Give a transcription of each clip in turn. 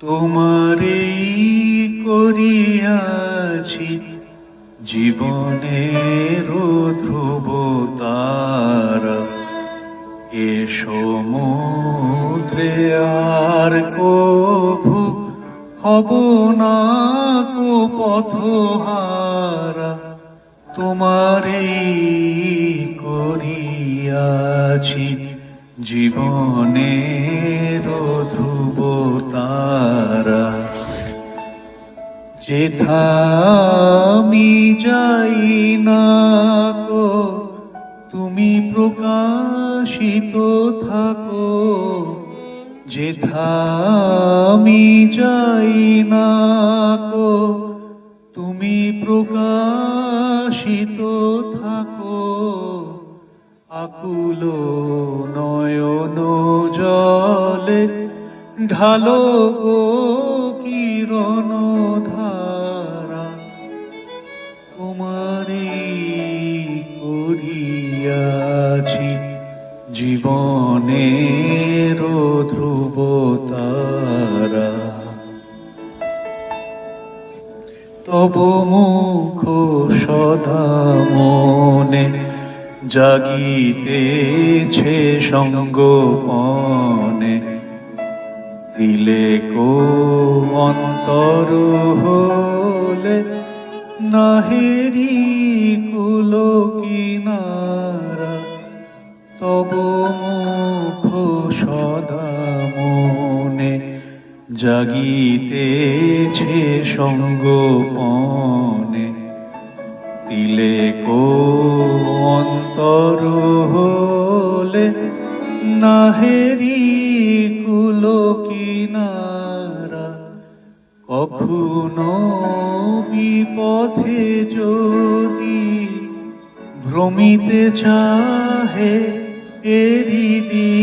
তোমারেই করিয়াছি জীবনের ধ্রুবতারা, এ সমুদ্রে আর কভু হব না কো পথহারা। তোমারেই করিয়াছি জীবনের ধ্রুবতারা। যেথা আমি যাই না গো তুমি প্রকাশিত থাকো, যেথা আমি যাই না গো তুমি প্রকাশিত থাকো। আকুল নয়ন জলে ঢালো গো কিরণ ধারা, তোমারেই করিয়াছি জীবনের ধ্রুবতারা। তব মুখ সদা মনে জাগিতেছে সঙ্গোপনে, দিলে কো অন্তর হলে নাহেরি কুল কিনারা। তব মুখ সদা মনে জাগিতেছে সঙ্গোপনে, দিলে কো অন্তর হলে নাহেরি কুল কিনারা। কখনো বিপথে যদি ভ্রমিতে চাহে এরিদি,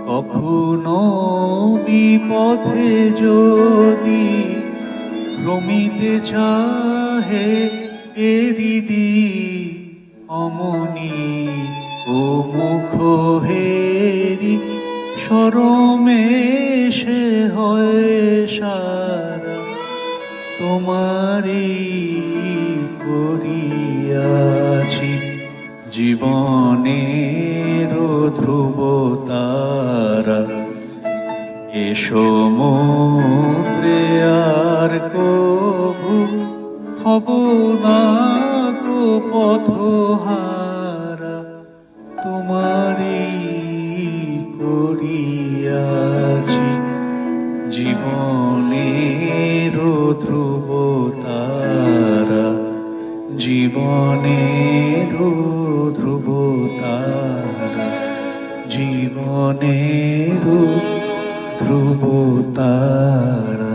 কখনো বিপথে যদি ভ্রমিতে চাহে এরিদি, অমনি ও মুখ হেরি শরমে সে হয় সারা। তোমারই করিয়াছি জীবনের ধ্রুবতারা, এ সমুদ্রে আর কভু হব না গো পথহারা। তোমারই করিয়াছি জীবনের ধ্রুবতারা, জীবনের ধ্রুবতারা, জীবনের ধ্রুবতারা।